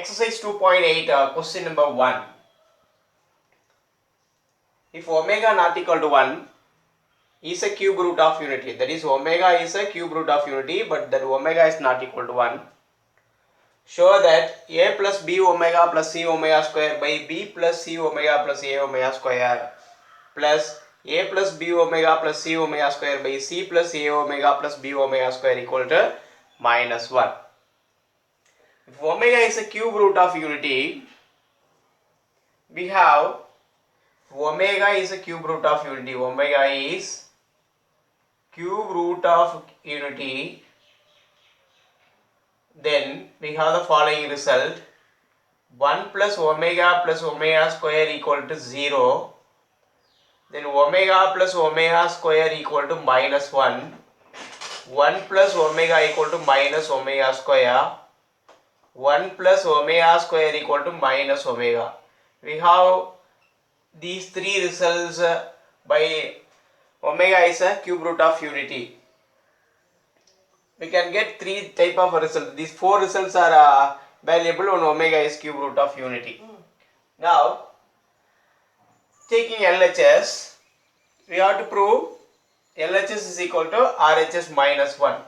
Exercise 2.8, question number 1. If omega not equal to 1 is a cube root of unity, that is omega is a cube root of unity, but that omega is not equal to 1. Show that a plus b omega plus c omega square by b plus c omega plus a omega square plus a plus b omega plus c omega square by c plus a omega plus b omega square equal to minus 1. If omega is a cube root of unity, we have omega is a cube root of unity. Omega is cube root of unity. Then we have the following result: 1 plus omega square equal to 0. Then omega plus omega square equal to minus 1. 1 plus omega equal to minus omega square. 1 plus omega square equal to minus omega. We have these three results by omega is a cube root of unity. We can get three type of results. These four results are valuable when omega is cube root of unity. Now, taking LHS, we have to prove LHS is equal to RHS minus 1.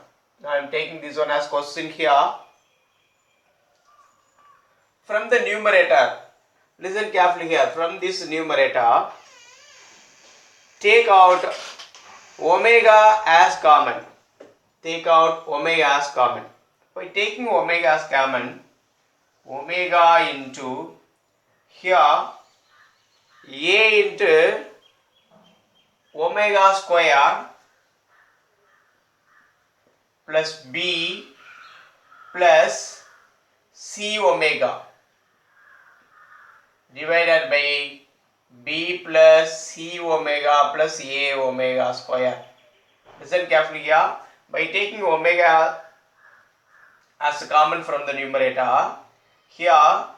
Now, I am taking this one as question here. From the numerator, listen carefully here. From this numerator, take out omega as common. Take out omega as common. By taking omega as common, omega into here a into omega square plus b plus c omega divided by b plus c omega plus a omega square. Listen carefully here. By taking omega as common from the numerator, here a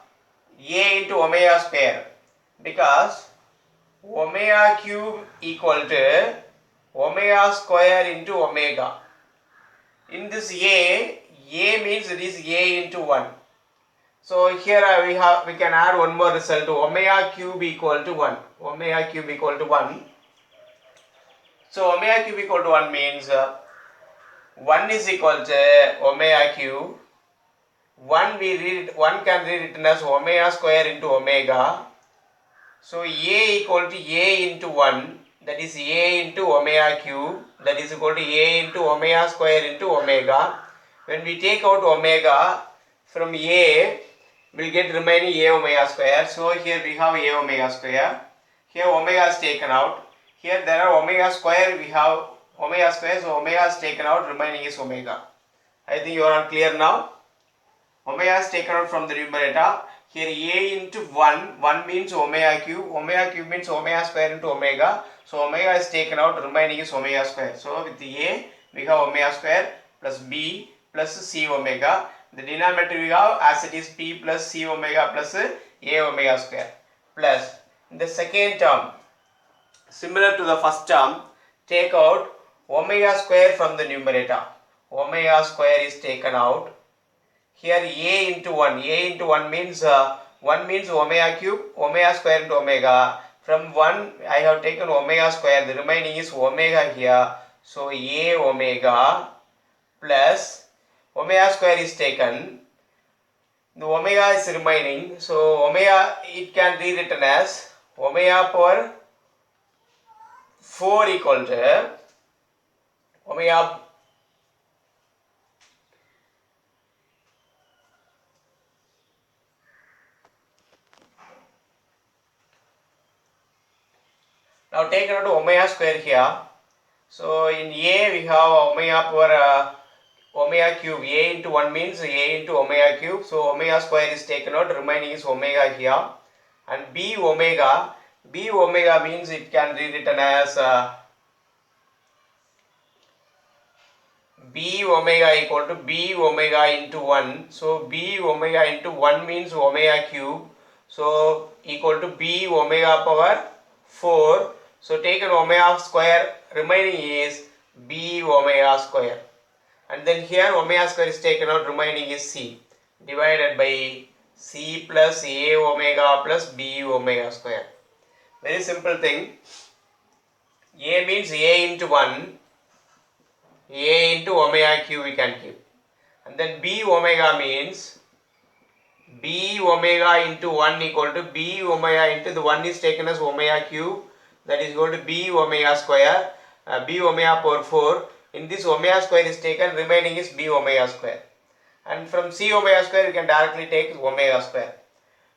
into omega square, because omega cube equal to omega square into omega. In this a means it is a into 1. So here we can add one more result to omega cube equal to 1. Omega cube equal to 1. So omega cube equal to 1 means 1 is equal to omega cube. 1 can read written as omega square into omega. So a equal to a into 1, that is a into omega cube, that is equal to a into omega square into omega. When we take out omega from a, we'll get remaining a omega square. So here we have a omega square. Here omega is taken out. Here there are omega square, we have omega square, so omega is taken out, remaining is omega. I think you are all clear now. Omega is taken out from the numerator. Here a into 1 means omega cube means omega square into omega. So omega is taken out, remaining is omega square. So with the a, we have omega square plus b plus c omega. The denominator we have as it is p plus c omega plus a omega square. Plus the second term, similar to the first term, take out omega square from the numerator. Omega square is taken out. Here a into 1. A into 1 means 1 means omega cube, omega square into omega. From 1 I have taken omega square, the remaining is omega here. So a omega plus omega square is taken. The omega is remaining. So omega, it can be written as omega power 4 equal to omega now take out omega square here. So in a we have omega power omega cube. A into 1 means a into omega cube. So omega square is taken out, remaining is omega here. And b omega means it can be written as b omega equal to b omega into 1. So b omega into 1 means omega cube. So equal to b omega power 4. So take an omega square, remaining is b omega square. And then here omega square is taken out, remaining is c, divided by C plus A omega plus B omega square. Very simple thing. A means A into 1, A into omega q we can keep. And then B omega means B omega into 1 equal to B omega into the 1 is taken as omega cube, that is equal to B omega square, B omega power 4. In this omega square is taken, remaining is B omega square. And from C omega square you can directly take omega square.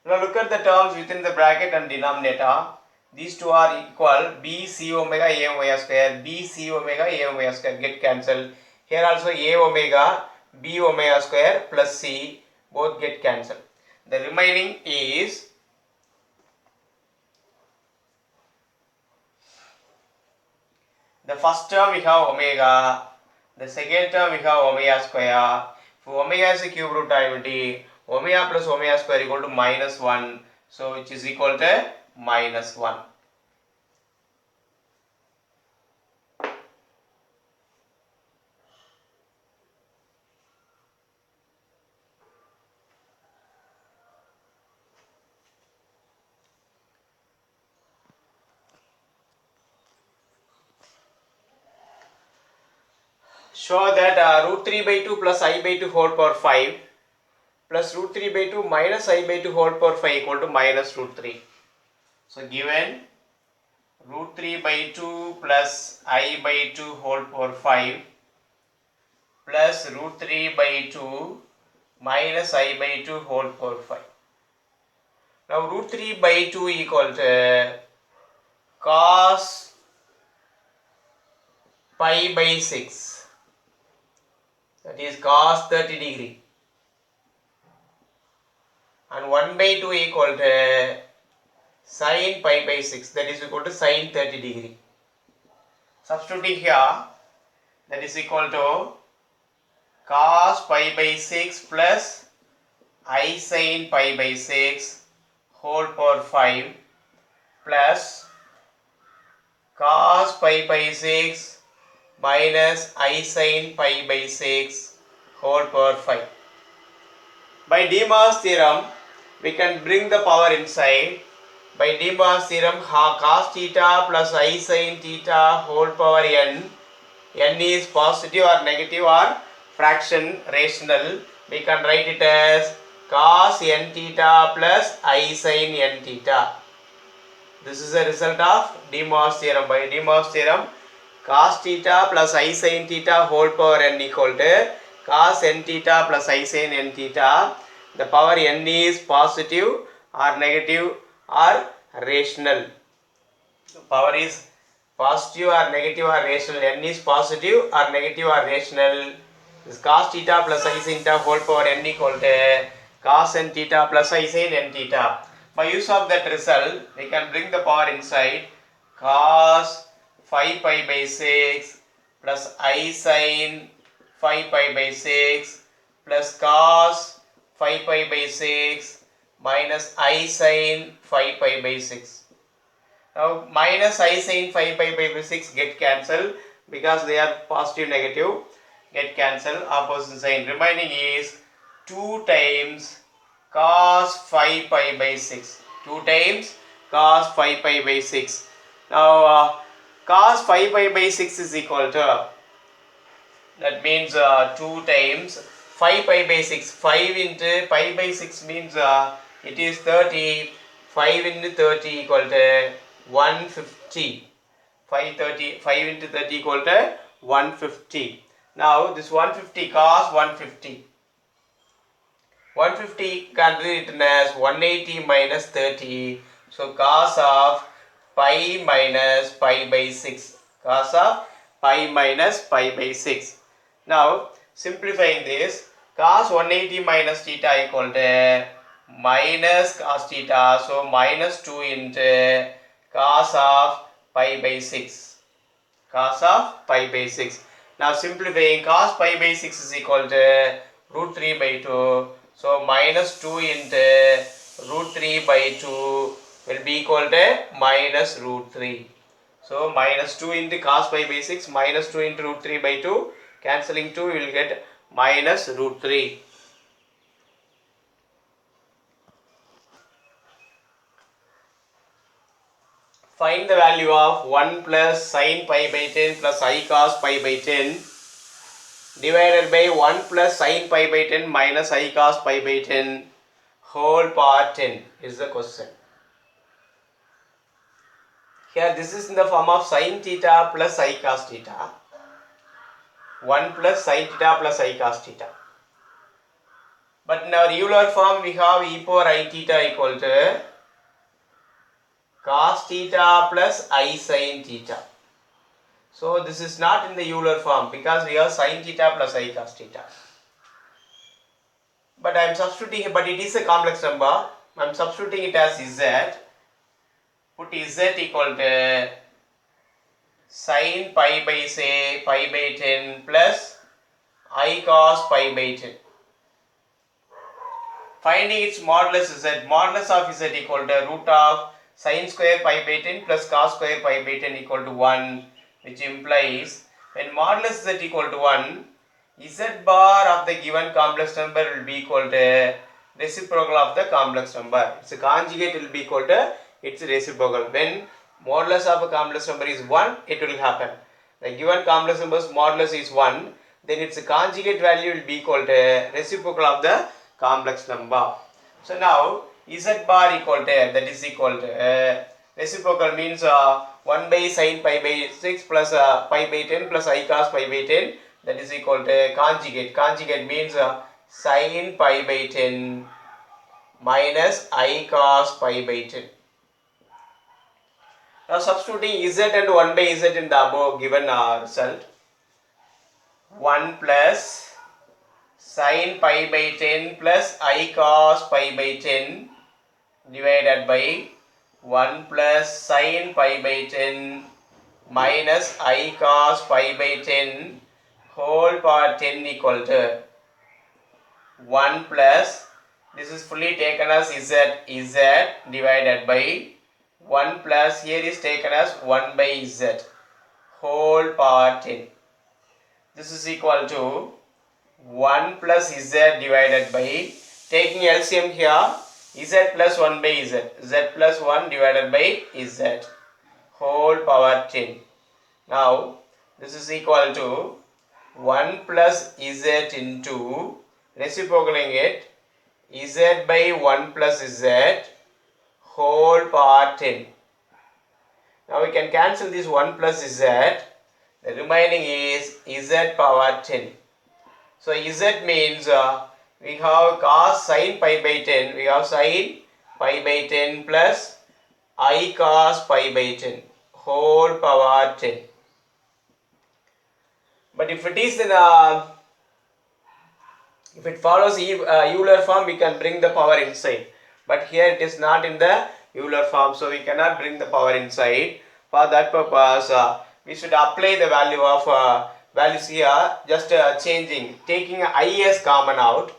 Now look at the terms within the bracket and denominator. These two are equal, B C omega A omega square, B C omega A omega square get cancelled. Here also A omega B omega square plus C both get cancelled. The remaining is the first term we have omega, the second term we have omega square. If omega is a cube root identity, omega plus omega square equal to minus 1, so which is equal to minus 1. Show that root 3 by 2 plus I by 2 whole power 5 plus root 3 by 2 minus I by 2 whole power 5 equal to minus root 3. So given root 3 by 2 plus I by 2 whole power 5 plus root 3 by 2 minus I by 2 whole power 5. Now root 3 by 2 equal to cos pi by 6. That is cos 30 degree, and 1 by 2 equal to sin pi by 6, that is equal to sin 30 degree. Substituting here, that is equal to cos pi by 6 plus I sin pi by 6 whole power 5 plus cos pi by 6 minus I sin pi by 6 whole power 5. By De Morgan's theorem, we can bring the power inside. By De Morgan's theorem, cos theta plus I sin theta whole power n is positive or negative or fraction rational. We can write it as cos n theta plus I sin n theta. This is a result of De Morgan's theorem. By De Morgan's theorem, cos theta plus I sin theta whole power n equal to cos n theta plus I sin n theta. The power n is positive or negative or rational. The power is positive or negative or rational. N is positive or negative or rational. This cos theta plus I sin theta whole power n equal to cos n theta plus I sin n theta. By use of that result, we can bring the power inside. Cos 5 pi by 6 plus I sin 5 pi by 6 plus cos 5 pi by 6 minus I sin 5 pi by 6. Now minus I sin 5 pi by 6 get cancelled because they are positive negative, get cancelled, opposite sign. Remaining is 2 times cos 5 pi by 6. 2 times cos 5 pi by 6. Now cos 5 pi by 6 is equal to, that means 2 times 5 pi by 6. 5 into pi by 6 means it is 30. 5 into 30 equal to 150. 5 into 30 equal to 150. Now this 150 cos 150. 150 can be written as 180 minus 30. So cos of pi minus pi by 6. Cos of pi minus pi by 6. Now simplifying this, cos 180 minus theta equal to minus cos theta. So minus 2 into cos of pi by 6. Cos of pi by 6. Now simplifying, cos pi by 6 is equal to root 3 by 2. So minus 2 into root 3 by 2 will be equal to minus root 3. So minus 2 into cos pi by 6 minus 2 into root 3 by 2. Cancelling 2 we will get minus root 3. Find the value of 1 plus sin pi by 10 plus I cos pi by 10 divided by 1 plus sin pi by 10 minus I cos pi by 10 whole power 10 is the question. Here this is in the form of sin theta plus I cos theta. 1 plus sin theta plus I cos theta. But in our Euler form we have e power I theta equal to cos theta plus I sin theta. So this is not in the Euler form because we have sin theta plus I cos theta. But I am substituting, but it is a complex number. I am substituting it as z. Put z equal to sin pi by say pi by 10 plus I cos pi by 10. Finding its modulus z. Modulus of z equal to root of sin square pi by 10 plus cos square pi by 10 equal to 1, which implies when modulus z equal to 1, z bar of the given complex number will be equal to reciprocal of the complex number. Its conjugate will be equal to its reciprocal. When modulus of a complex number is 1, it will happen. The given complex number's modulus is 1, then its conjugate value will be equal to reciprocal of the complex number. So now z bar equal to, that is equal to reciprocal means 1 by sin pi by 6 plus pi by 10 plus I cos pi by 10, that is equal to conjugate. Conjugate means sin pi by 10 minus I cos pi by 10. Now substituting z and 1 by z in the above given result. 1 plus sin pi by 10 plus I cos pi by 10 divided by 1 plus sin pi by 10 minus I cos pi by 10 whole power 10 equal to 1 plus, this is fully taken as z divided by 1 plus, here is taken as 1 by z whole power 10. This is equal to 1 plus z divided by, taking LCM here, z plus 1 by z plus 1 divided by z whole power 10. Now this is equal to 1 plus z into, reciprocaling it, z by 1 plus z whole power 10. Now we can cancel this 1 plus z, the remaining is z power 10. So z means we have cos sin pi by 10, we have sin pi by 10 plus I cos pi by 10 whole power 10. But if it is in if it follows Euler form, we can bring the power inside. But here it is not in the Euler form, so we cannot bring the power inside. For that purpose, we should apply the value of values here, just changing, taking I as common out,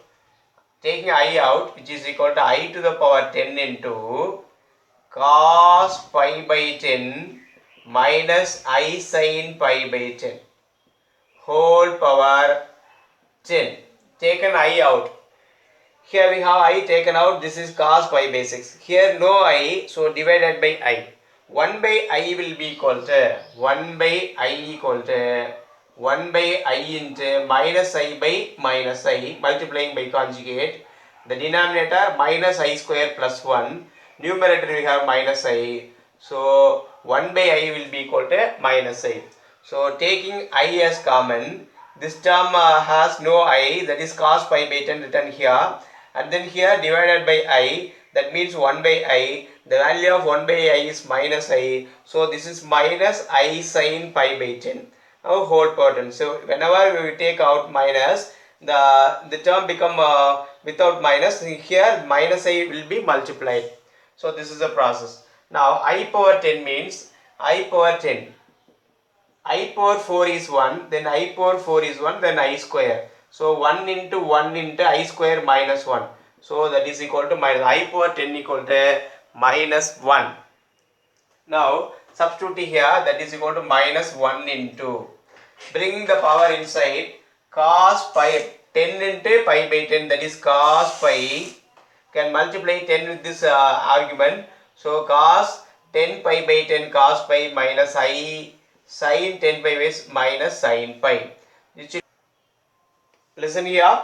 taking I out, which is equal to I to the power 10 into cos pi by 10 minus I sin pi by 10 whole power 10. Taken I out. Here we have I taken out, this is cos pi by 6. Here no I, so divided by I. 1 by I will be equal to 1 by I equal to 1 by I into minus I by minus I, multiplying by conjugate. The denominator minus I square plus 1. Numerator we have minus I. So 1 by I will be equal to minus I. So taking I as common, this term has no I, that is cos pi by 10 written here, and then here divided by I, that means 1 by I, the value of 1 by I is minus I, so this is minus I sin pi by 10, now whole power 10. So whenever we take out minus, the term become without minus, here minus I will be multiplied. So this is the process. Now I power 10 means I power 10. I power 4 is 1, then I power 4 is 1, then I square. So 1 into I square minus 1. So that is equal to minus I power 10 equal to minus 1. Now substitute here, that is equal to minus 1 into. Bring the power inside, cos pi 10 into pi by 10, that is cos pi. Can multiply 10 with this argument. So cos 10 pi by 10 cos pi minus I sin 10 pi is minus sin pi. Listen here,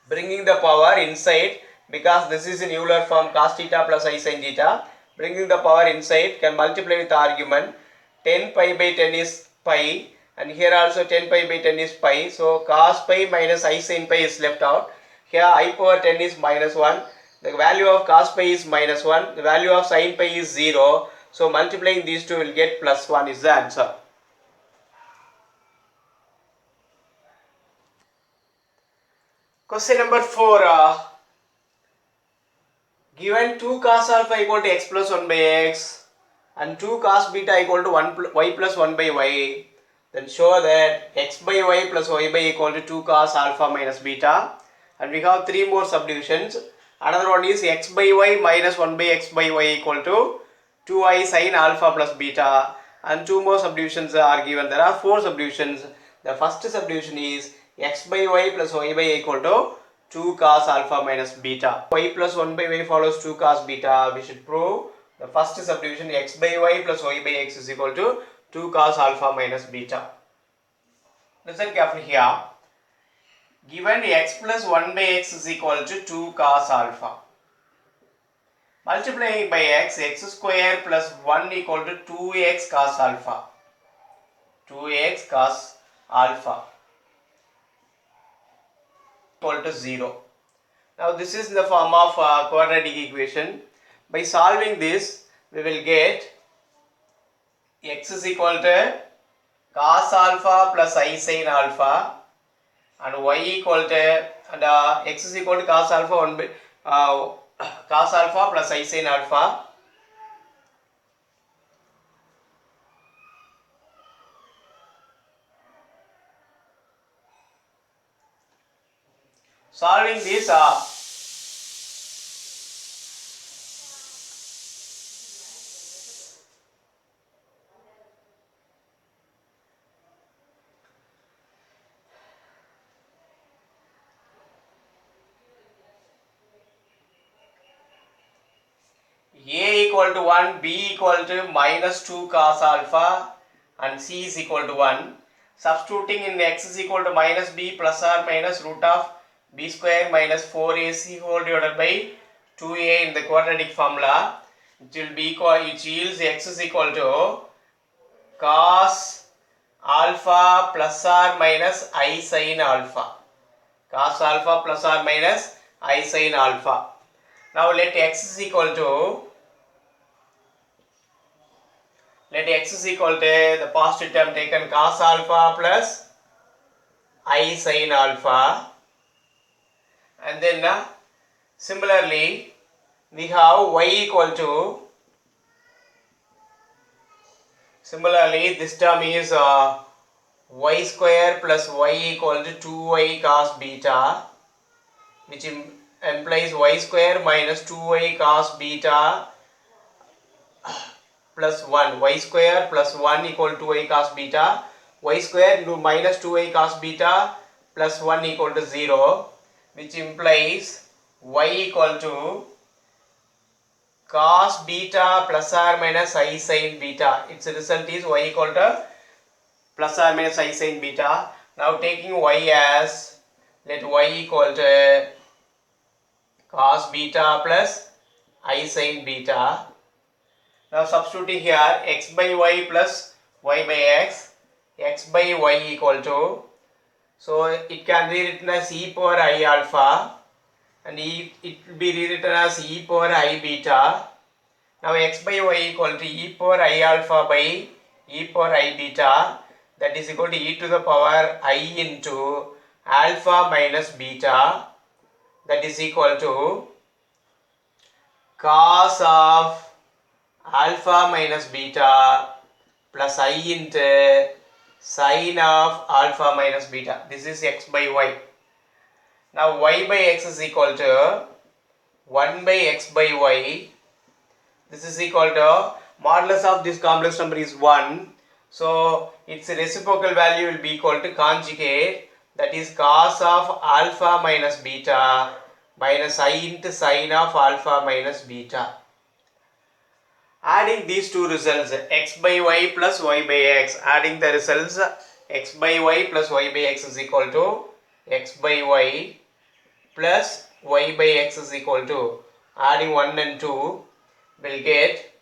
bringing the power inside, because this is in Euler form cos theta plus I sin theta. Bringing the power inside can multiply with the argument. 10 pi by 10 is pi, and here also 10 pi by 10 is pi. So cos pi minus I sin pi is left out. Here I power 10 is minus 1. The value of cos pi is minus 1. The value of sin pi is 0. So multiplying these two will get plus 1 is the answer. Question number 4. Given 2 cos alpha equal to x plus 1 by x and 2 cos beta equal to y plus 1 by y, then show that x by y plus y by equal to 2 cos alpha minus beta. And we have 3 more subdivisions. Another one is x by y minus 1 by x by y equal to 2i sin alpha plus beta. And 2 more subdivisions are given. There are 4 subdivisions. The first subdivision is x by y plus y by equal to 2 cos alpha minus beta. Y plus 1 by y follows 2 cos beta. We should prove the first subdivision x by y plus y by x is equal to 2 cos alpha minus beta. Listen carefully here. Given x plus 1 by x is equal to 2 cos alpha. Multiplying by x square plus 1 equal to 2x cos alpha. 2x cos alpha equal to 0. Now this is in the form of quadratic equation. By solving this, we will get x is equal to cos alpha plus I sin alpha, and y equal to x is equal to cos alpha 1 by cos alpha plus I sin alpha. Solving this, A equal to 1, B equal to minus 2 cos alpha, and C is equal to 1. Substituting in x is equal to minus b plus or minus root of b square minus 4ac whole divided by 2a in the quadratic formula, it will be equal, it yields x is equal to cos alpha plus or minus I sin alpha. Cos alpha plus or minus I sin alpha. Now let x is equal to the positive term taken cos alpha plus I sin alpha, and then similarly we have y equal to, similarly this term is y square plus y equal to 2y cos beta, which implies y square minus 2y cos beta plus 1, y square plus 1 equal to 2y cos beta, y square into minus 2y cos beta plus 1 equal to 0, which implies y equal to cos beta plus or minus I sin beta. Its result is y equal to plus or minus I sin beta. Now taking y as, let y equal to cos beta plus I sin beta. Now substituting here x by y plus y by x by y equal to, so it can be written as e power I alpha, and it will be rewritten as e power I beta. Now x by y equal to e power I alpha by e power I beta, that is equal to e to the power I into alpha minus beta, that is equal to cos of alpha minus beta plus I into sin of alpha minus beta. This is x by y. Now y by x is equal to 1 by x by y. This is equal to modulus of this complex number is 1. So its reciprocal value will be equal to conjugate, that is cos of alpha minus beta minus I into sin of alpha minus beta. Adding these two results, x by y plus y by x, adding the results x by y plus y by x is equal to x by y plus y by x is equal to, adding 1 and 2 will get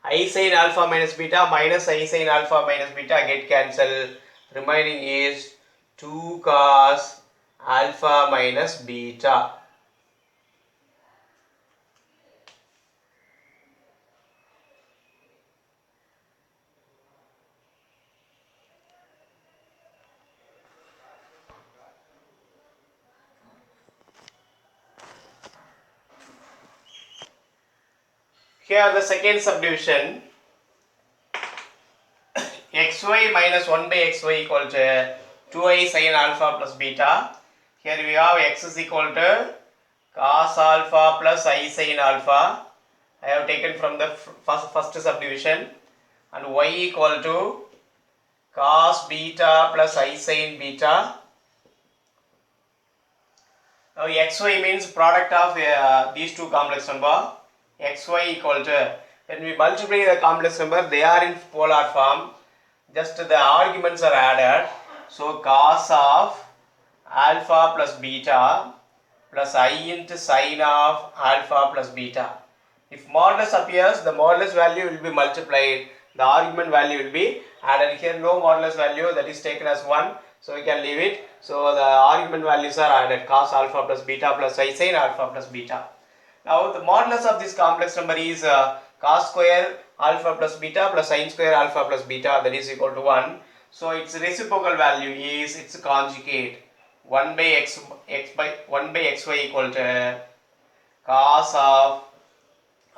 I sin alpha minus beta minus I sin alpha minus beta get cancelled. Remaining is 2 cos alpha minus beta. Here the second subdivision, xy minus 1 by xy equal to 2i sin alpha plus beta. Here we have x is equal to cos alpha plus I sin alpha. I have taken from the first subdivision, and y equal to cos beta plus I sin beta. Now xy means product of these two complex number. Xy equal to, when we multiply the complex number, they are in polar form, just the arguments are added. So cos of alpha plus beta plus I into sin of alpha plus beta. If modulus appears, the modulus value will be multiplied, the argument value will be added. Here no modulus value, that is taken as 1, so we can leave it. So the argument values are added, cos alpha plus beta plus I sin alpha plus beta. Now the modulus of this complex number is cos square alpha plus beta plus sin square alpha plus beta, that is equal to 1. So its reciprocal value is its conjugate, 1 by xy equal to cos of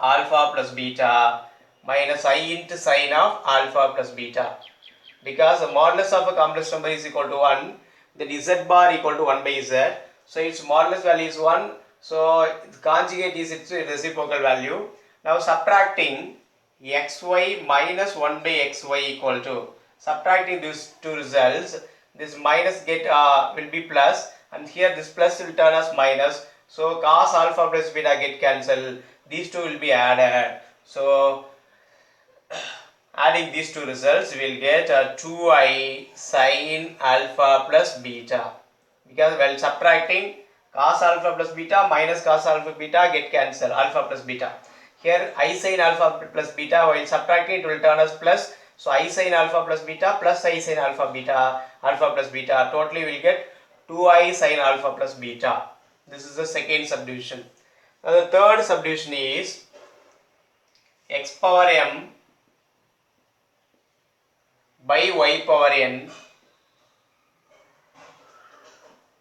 alpha plus beta minus I into sin of alpha plus beta. Because the modulus of a complex number is equal to 1, then z bar equal to 1 by z. So its modulus value is 1. So the conjugate is its reciprocal value. Now subtracting xy minus 1 by xy equal to, subtracting these two results, this minus get will be plus, and here this plus will turn as minus. So cos alpha plus beta get cancelled. These two will be added. So adding these two results, we will get 2i sin alpha plus beta. Because while subtracting, cos alpha plus beta minus cos alpha beta get cancelled, alpha plus beta. Here I sin alpha plus beta, while subtracting it will turn as plus. So I sin alpha plus beta plus I sin alpha beta, alpha plus beta. Totally we will get 2i sin alpha plus beta. This is the second subdivision. Now the third subdivision is x power m by y power n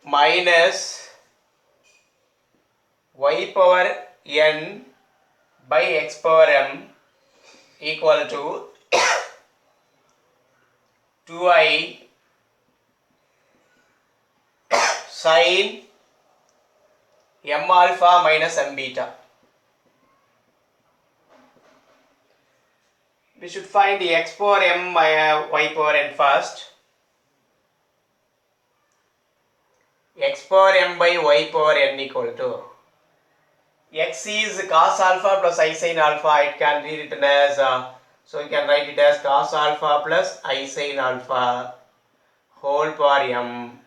minus y power n by x power m equal to 2i sin m alpha minus m beta. We should find the x power m y power n first. X power m by y power n equal to, x is cos alpha plus I sin alpha. It can be written as so you can write it as cos alpha plus I sin alpha whole power m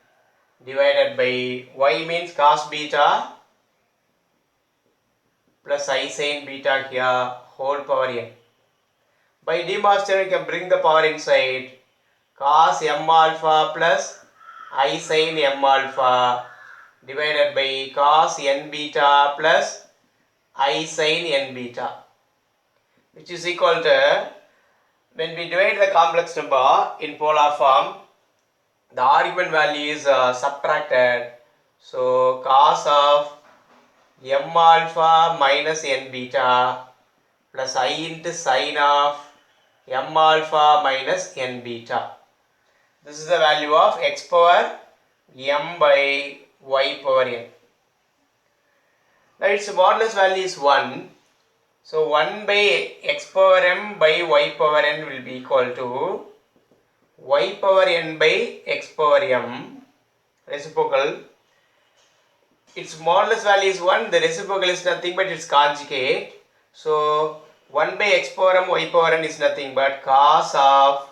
divided by y means cos beta plus I sin beta here whole power n. By demonstration you can bring the power inside, cos m alpha plus I sin m alpha divided by cos n beta plus I sin n beta, which is equal to, when we divide the complex number in polar form, the argument value is subtracted. So cos of m alpha minus n beta plus I into sin of m alpha minus n beta. This is the value of x power m by y power n. Now its modulus value is 1. So 1 by x power m by y power n will be equal to y power n by x power m, reciprocal. Its modulus value is 1, the reciprocal is nothing but its conjugate. So 1 by x power m y power n is nothing but cos of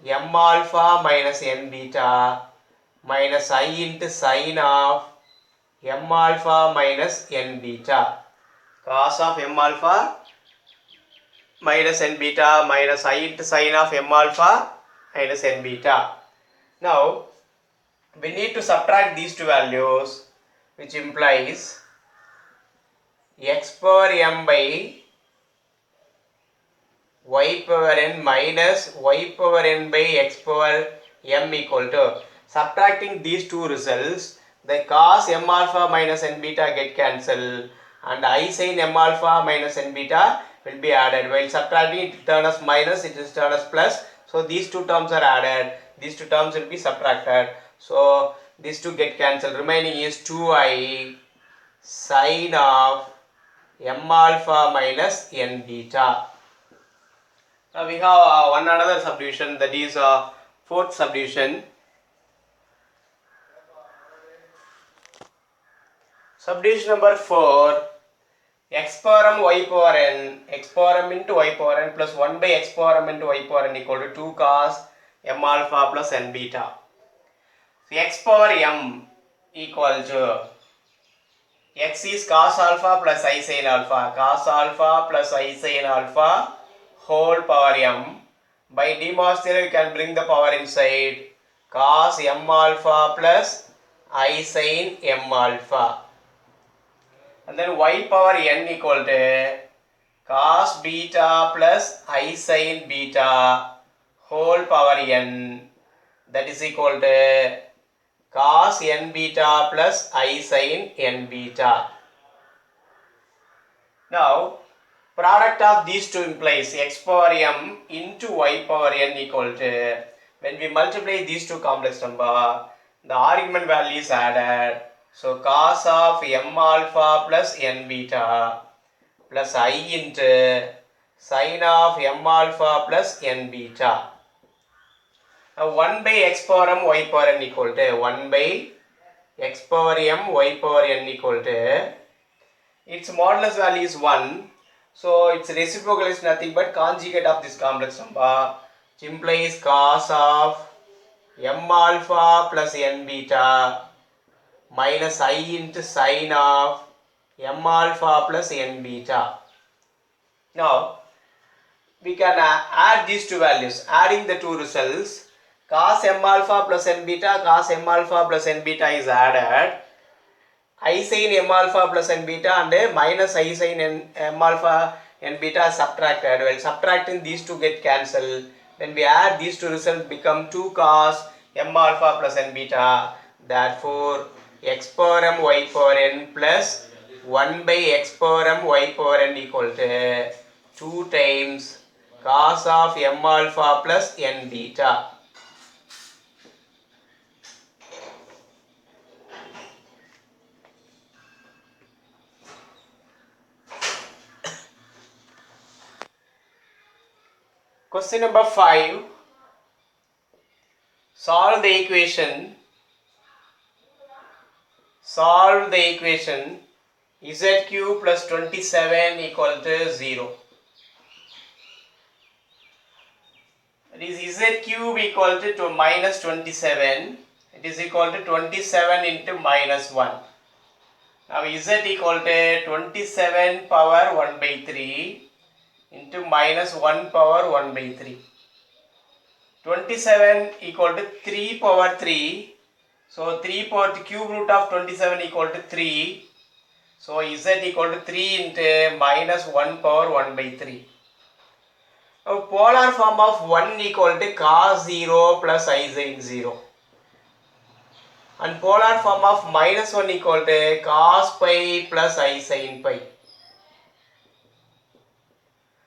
m alpha minus n beta minus I into sin of m alpha minus n beta. Cos of m alpha minus n beta minus I into sin of m alpha minus n beta. Now, we need to subtract these two values, which implies x power m by y power n minus y power n by x power m equal to, subtracting these two results, the cos m alpha minus n beta get cancelled and I sin m alpha minus n beta will be added. While subtracting it turn as minus, it is turn as plus. So these two terms are added, these two terms will be subtracted. So these two get cancelled. Remaining is 2I sin of m alpha minus n beta. Now we have one another subdivision, that is fourth subdivision. Subdivision number 4, x power m y power n, x power m into y power n plus 1 by x power m into y power n equal to 2 cos m alpha plus n beta. So x power m equal to, x is cos alpha plus I sin alpha, cos alpha plus I sin alpha whole power m. By de Morse theorem you can bring the power inside, cos m alpha plus I sin m alpha. And then y power n equal to cos beta plus I sin beta whole power n, that is equal to cos n beta plus I sin n beta. Now, product of these two implies x power m into y power n equal to, when we multiply these two complex number, the argument value is added. So cos of m alpha plus n beta plus I into sin of m alpha plus n beta. Now 1 by x power m y power n equal to 1 by x power m y power n equal to, its modulus value is 1. So its reciprocal is nothing but conjugate of this complex number, which implies cos of m alpha plus n beta minus I into sin of m alpha plus n beta. Now we can add these two values. Adding the two results, cos m alpha plus n beta, cos m alpha plus n beta is added. I sin m alpha plus n beta and minus I sin m alpha n beta subtracted. While subtracting, these two get cancelled. When we add these two results, become 2 cos m alpha plus n beta. Therefore, x power m y power n plus 1 by x power m y power n equal to 2 times cos of m alpha plus n beta. Question number 5. Solve the equation z cube plus 27 equal to 0. That is z cube equal to minus 27. It is equal to 27 into minus 1. Now z equal to 27 power 1 by 3 into minus 1 power 1 by 3. 27 equal to 3 power 3. So 3 power cube root of 27 equal to 3. So z equal to 3 into minus 1 power 1 by 3. Now polar form of 1 equal to cos 0 plus I sin 0. And polar form of minus 1 equal to cos pi plus I sin pi.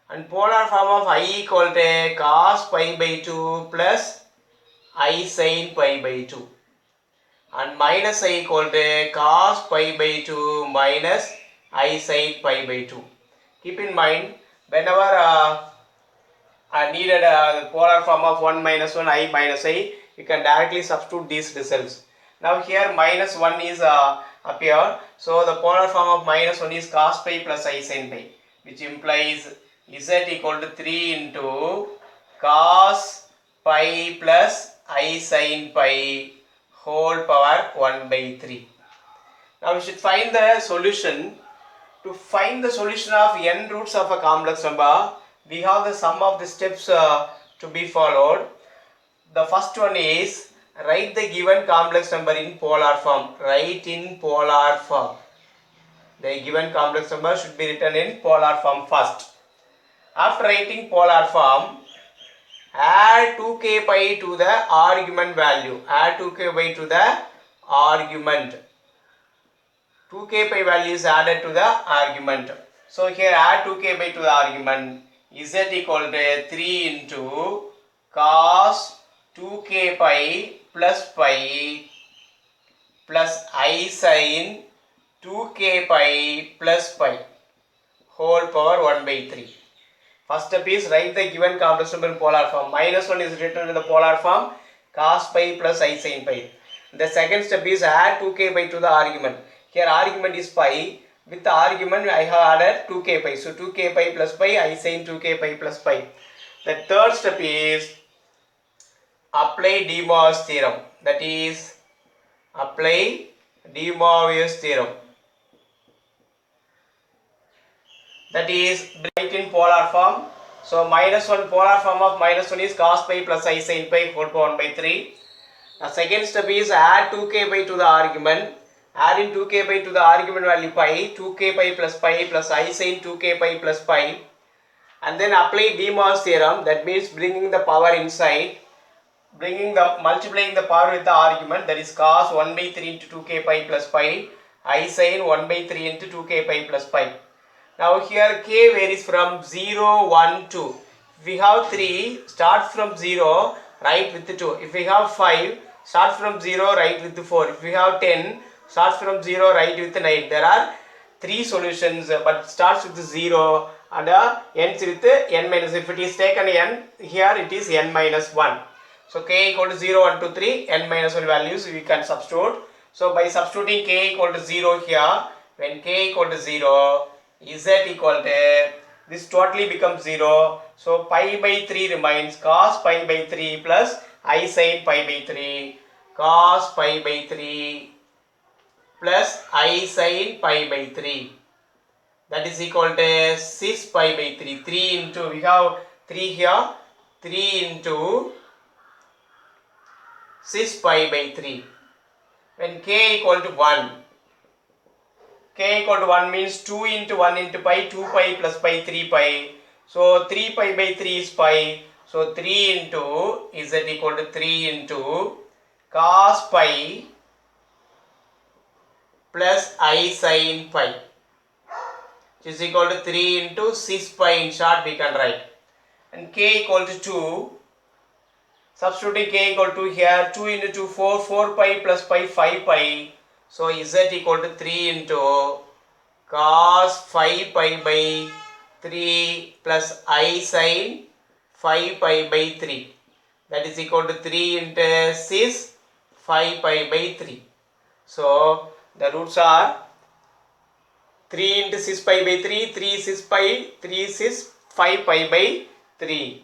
And polar form of I equal to cos pi by 2 plus I sin pi by 2. And minus I equal to cos pi by 2 minus I sin pi by 2. Keep in mind, whenever I needed the polar form of 1 minus 1, I minus I, you can directly substitute these results. Now here minus 1 is appeared, so the polar form of minus 1 is cos pi plus I sin pi. which implies z equal to 3 into cos pi plus I sin pi whole power 1 by 3. Now we should find the solution. To find the solution of n roots of a complex number, we have the sum of the steps to be followed. The first one is write the given complex number in polar form. Write in polar form. The given complex number should be written in polar form first. After writing polar form, add 2k pi to the argument value. Add 2k pi to the argument. 2k pi value is added to the argument. So here add 2k pi to the argument. Z equal to 3 into cos 2k pi plus pi plus I sin 2k pi plus pi whole power 1 by 3. First step is write the given complex number in polar form. Minus 1 is written in the polar form, cos pi plus I sin pi. The second step is add 2k pi to the argument. Here argument is pi. With the argument I have added 2k pi. So 2k pi plus pi, I sin 2k pi plus pi. The third step is apply De Moivre's theorem. That is apply De Moivre's theorem. That is write in polar form. So minus 1, polar form of minus 1 is cos pi plus I sin pi whole power 1 by 3. The second step is add 2k pi to the argument. Add in 2k pi to the argument value pi, 2k pi plus I sin 2k pi plus pi, and then apply De Moivre's theorem. That means bringing the power inside, multiplying the power with the argument, that is cos 1 by 3 into 2k pi plus pi, I sin 1 by 3 into 2k pi plus pi. Now here k varies from 0, 1, 2. If we have 3, start from 0, write with 2. If we have 5, start from 0, write with 4. If we have 10, start from 0, write with 9. There are 3 solutions, but starts with 0 and ends with n minus. If it is taken n, here it is n minus 1. So k equal to 0, 1, 2, 3, n minus 1 values we can substitute. So by substituting k equal to 0 here, when k equal to 0, z equal to, this totally becomes 0. So pi by 3 remains, cos pi by 3 plus I sin pi by 3, cos pi by 3 plus I sin pi by 3. That is equal to cis pi by 3. 3 into, we have 3 here, 3 into cis pi by 3. When k equal to 1, k equal to 1 means 2 into 1 into pi, 2 pi plus pi, 3 pi. So 3 pi by 3 is pi. So 3 into z equal to 3 into cos pi plus I sin pi, which is equal to 3 into cis pi, in short we can write. And k equal to 2, substituting k equal to here, 2 into 2, 4, 4 pi plus pi, 5 pi. So z equal to 3 into cos 5 pi by 3 plus I sin 5 pi by 3. That is equal to 3 into cis 5 pi by 3. So the roots are 3 into cis pi by 3, 3 cis pi, 3 cis 5 pi by 3.